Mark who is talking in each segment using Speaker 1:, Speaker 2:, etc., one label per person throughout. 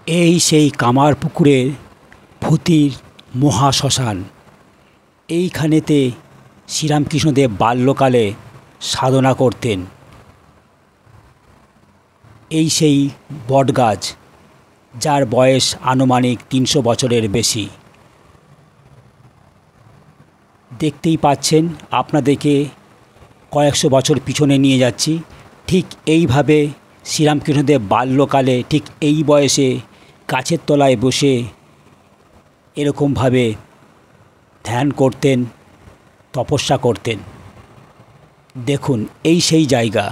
Speaker 1: এই সেই কামারপুকুরের ভূতির মহাশ্মশান। এইখানেতে শ্রীরামকৃষ্ণদেব বাল্যকালে সাধনা করতেন। এই সেই বটগাছ, যার বয়স আনুমানিক ৩০০ বছরের বেশি। দেখতেই পাচ্ছেন, আপনাদেরকে কয়েকশো বছর পিছনে নিয়ে যাচ্ছি। ঠিক এইভাবে শ্রীরামকৃষ্ণদেব বাল্যকালে ঠিক এই বয়সে গাছের তলায় বসে এরকমভাবে ধ্যান করতেন, তপস্যা করতেন। দেখুন, এই সেই জায়গা।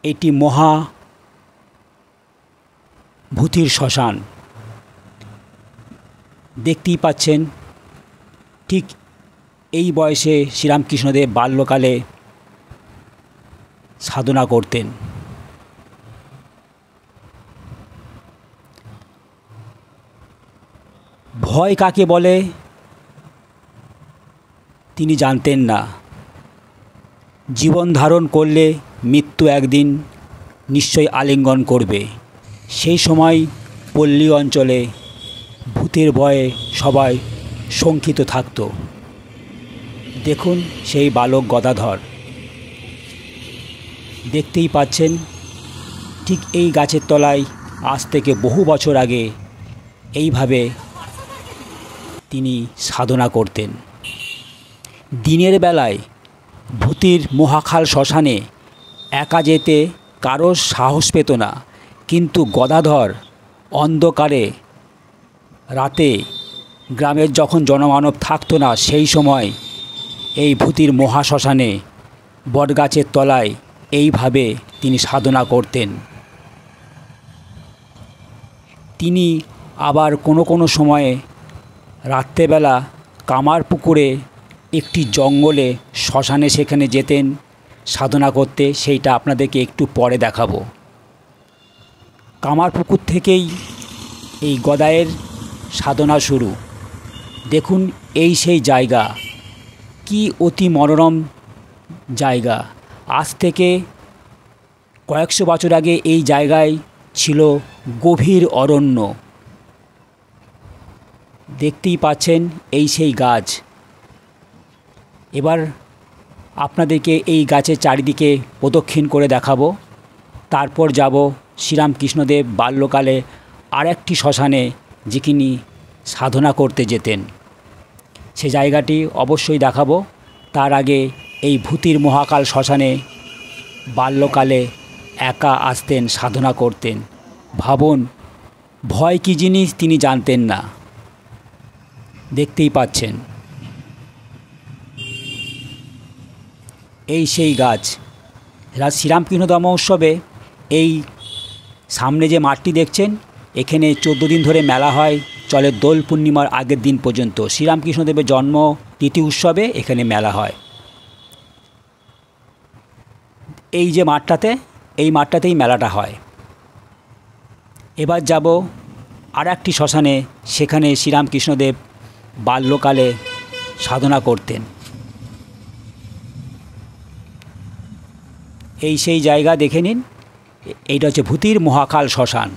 Speaker 1: এটি মহা ভূতির শ্মশান। দেখতেই পাচ্ছেন, ঠিক এই বয়সে শ্রীরামকৃষ্ণদেব বাল্যকালে সাধনা করতেন। ভয় কাকে বলে তিনি জানতেন না। জীবন ধারণ করলে মৃত্যু একদিন নিশ্চয়ই আলিঙ্গন করবে। সেই সময় পল্লী অঞ্চলে ভূতের ভয়ে সবাই শঙ্কিত থাকত। দেখুন সেই বালক গদাধর। দেখতেই পাচ্ছেন, ঠিক এই গাছের তলায় আজ থেকে বহু বছর আগে এইভাবে তিনি সাধনা করতেন। দিনের বেলায় ভূতির মহাখাল শ্মশানে একা যেতে কারোর সাহস পেত না, কিন্তু গদাধর অন্ধকারে রাতে গ্রামের যখন জনমানব থাকতো না, সেই সময় এই ভূতির মহাশ্মশানে বটগাছের তলায় এইভাবে তিনি সাধনা করতেন। তিনি আবার কোনো সময়ে রাত্রেবেলা কামারপুকুরে একটি জঙ্গলে শ্মশানে সেখানে যেতেন সাধনা করতে। সেইটা আপনাদেরকে একটু পরে দেখাবো। কামারপুকুর থেকেই এই গদায়ের সাধনা শুরু। দেখুন এই সেই জায়গা, কি অতি মনোরম জায়গা। আজ থেকে কয়েকশো বছর আগে এই জায়গায় ছিল গভীর অরণ্য। দেখতেই পাচ্ছেন এই সেই গাছ। এবার আপনাদেরকে এই গাছের চারিদিকে প্রদক্ষিণ করে দেখাবো। তারপর যাব শ্রীরামকৃষ্ণদেব বাল্যকালে আরেকটি শ্মশানে যেখানে সাধনা করতে যেতেন, সে জায়গাটি অবশ্যই দেখাবো। তার আগে এই ভূতির মহাকাল শ্মশানে বাল্যকালে একা আসতেন, সাধনা করতেন। ভাবুন, ভয় কী জিনিস তিনি জানতেন না। দেখতেই পাচ্ছেন এই সেই গাছ। শ্রীরামকৃষ্ণ ধর্ম উৎসবে এই সামনে যে মাঠটি দেখছেন, এখানে 14 দিন ধরে মেলা হয়, চলে দোল পূর্ণিমার আগের দিন পর্যন্ত। শ্রীরামকৃষ্ণদেবের জন্ম তিথি উৎসবে এখানে মেলা হয়। এই যে মাঠটাতে, এই মাঠটাতেই মেলাটা হয়। এবার যাব আর একটি শ্মশানে, সেখানে শ্রীরামকৃষ্ণদেব বাল্যকালে সাধনা করতেন। এই সেই জায়গা, দেখে নিন। এইটা হচ্ছে ভূতির মহাকাল শ্মশান।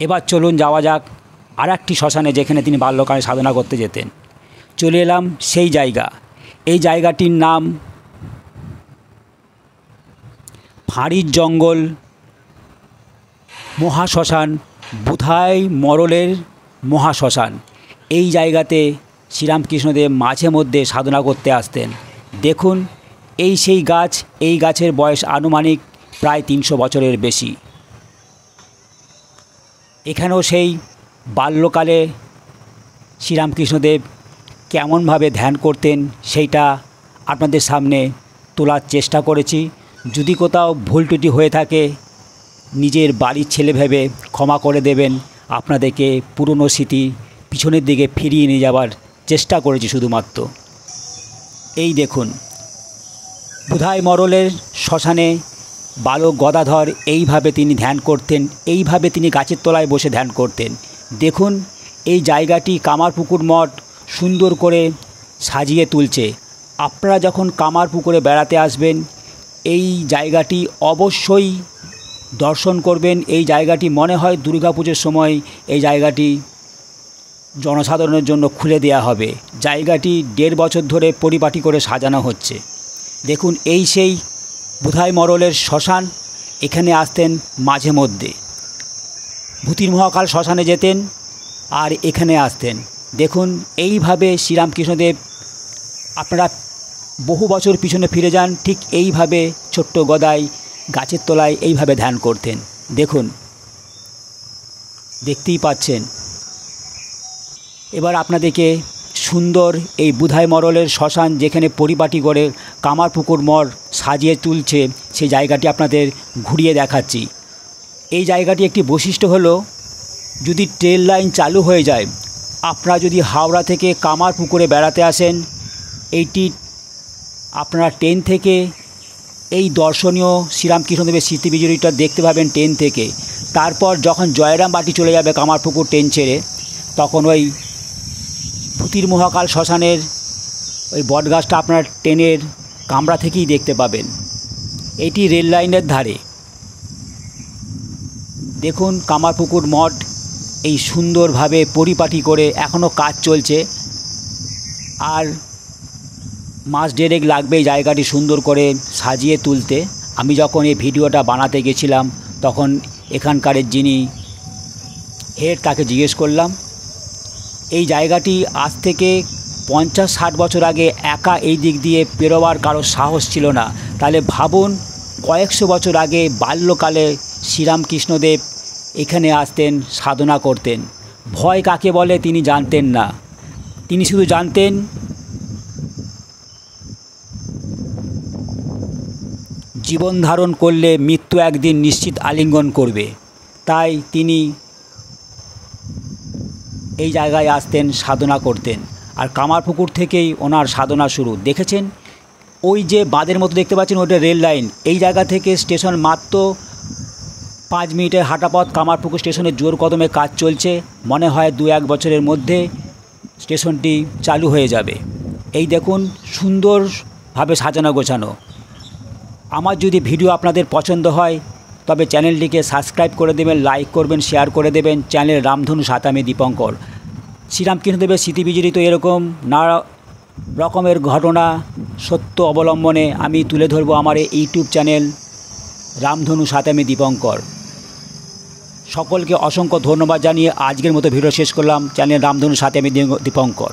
Speaker 1: এবার চলুন যাওয়া যাক আর একটি শ্মশানে, যেখানে তিনি বাল্যকালে সাধনা করতে যেতেন। চলে এলাম সেই জায়গা। এই জায়গাটির নাম ফাঁড়ির জঙ্গল মহাশ্মশান, বুধাই মরলের মহাশ্মশান। এই জায়গাতে শ্রীরামকৃষ্ণদেব মাঝে মধ্যে সাধনা করতে আসতেন। দেখুন এই সেই গাছ। এই গাছের বয়স আনুমানিক প্রায় ৩০০ বছরের বেশি। এখানেও সেই বাল্যকালে শ্রীরামকৃষ্ণদেব কেমনভাবে ধ্যান করতেন সেইটা আপনাদের সামনে তোলার চেষ্টা করেছি। যদি কোথাও ভুল ত্রুটি হয়ে থাকে, নিজের বাড়ির ছেলে ভেবে ক্ষমা করে দেবেন। আপনাদেরকে পুরনো স্মৃতি পিছনের দিকে ফিরিয়ে নিয়ে যাওয়ার চেষ্টা করেছি শুধুমাত্র। এই দেখুন, বুধাই মরলের শ্মশানে বালক গদাধর এইভাবে তিনি ধ্যান করতেন। এইভাবে তিনি গাছের তলায় বসে ধ্যান করতেন। দেখুন এই জায়গাটি কামারপুকুর মঠ সুন্দর করে সাজিয়ে তুলছে। আপনারা যখন কামারপুকুরে বেড়াতে আসবেন, এই জায়গাটি অবশ্যই দর্শন করবেন। এই জায়গাটি মনে হয় দুর্গাপুজোর সময় এই জায়গাটি জনসাধারণের জন্য খুলে দেওয়া হবে। জায়গাটি 1.5 বছর ধরে পরিপাটি করে সাজানো হচ্ছে। দেখুন, এই সেই বুধাই মরলের শ্মশান। এখানে আসতেন মাঝে মধ্যে, ভূতির মহাকাল শ্মশানে যেতেন আর এখানে আসতেন। দেখুন, এইভাবে শ্রীরামকৃষ্ণদেব, আপনারা বহু বছর পিছনে ফিরে যান, ঠিক এইভাবে ছোট্ট গদাই গাছের তলায় এইভাবে ধ্যান করতেন। দেখুন, দেখতেই পাচ্ছেন। এবার আপনাদেরকে সুন্দর এই বুধাই মরলের শ্মশান, যেখানে পরিপাটি করে কামারপুকুর মঠ সাজিয়ে তুলছে, সেই জায়গাটি আপনাদের ঘুরিয়ে দেখাচ্ছি। এই জায়গাটি একটি বৈশিষ্ট্য হলো, যদি ট্রেন লাইন চালু হয়ে যায়, আপনারা যদি হাওড়া থেকে কামারপুকুরে বেড়াতে আসেন, এইটি আপনারা ট্রেন থেকে এই দর্শনীয় শ্রীরামকৃষ্ণদেবের স্মৃতিবিজড়িটা দেখতে পাবেন ট্রেন থেকে। তারপর যখন জয়রামবাটি চলে যাবে কামারপুকুর ট্রেন ছেড়ে, তখন ওই ভূতির মহাকাল শ্মশানের ওই বটগাছটা আপনার ট্রেনের কামরা থেকেই দেখতে পাবেন। এটি রেল লাইনের ধারে। দেখুন, কামারপুকুর মঠ এই সুন্দরভাবে পরিপাটি করে এখনও কাজ চলছে, আর মাস 1.5 লাগবে এই জায়গাটি সুন্দর করে সাজিয়ে তুলতে। আমি যখন এই ভিডিওটা বানাতে গেছিলাম, তখন এখানকারের যিনি হেড, তাকে জিজ্ঞেস করলাম। এই জায়গাটি আজ থেকে 50-60 বছর আগে একা এই দিক দিয়ে পেরোবার কারো সাহস ছিল না। তাহলে ভাবুন, কয়েকশো বছর আগে বাল্যকালে শ্রীরামকৃষ্ণদেব এখানে আসতেন, সাধনা করতেন। ভয় কাকে বলে তিনি জানতেন না। তিনি শুধু জানতেন জীবন ধারণ করলে মৃত্যু একদিন নিশ্চিত আলিঙ্গন করবে। তাই তিনি এই জায়গায় আসতেন, সাধনা করতেন। আর কামারপুকুর থেকেই ওনার সাধনা শুরু। দেখেছেন, ওই যে বাঁধের মতো দেখতে পাচ্ছেন, ওটা রেল লাইন। এই জায়গা থেকে স্টেশন মাত্র 5 মিনিটের হাঁটা পথ। কামারপুকুর স্টেশনে জোর কদমে কাজ চলছে। মনে হয় 2-1 বছরের মধ্যে স্টেশনটি চালু হয়ে যাবে। এই দেখুন, সুন্দরভাবে সাজানো গোছানো। আমার যদি ভিডিও আপনাদের পছন্দ হয়, তবে চ্যানেলটিকে সাবস্ক্রাইব করে দেবেন, লাইক করবেন, শেয়ার করে দেবেন। চ্যানেল রামধনু সাথে আমি দীপঙ্কর। শ্রীরামকৃষ্ণদেবের স্মৃতিবিজড়িত এরকম নানা রকমের ঘটনা সত্য অবলম্বনে আমি তুলে ধরবো আমার এই ইউটিউব চ্যানেল রামধনু সাথে আমি দীপঙ্কর। সকলকে অসংখ্য ধন্যবাদ জানিয়ে আজকের মতো ভিডিও শেষ করলাম। চ্যানেল রামধনু সাথে আমি দীপঙ্কর।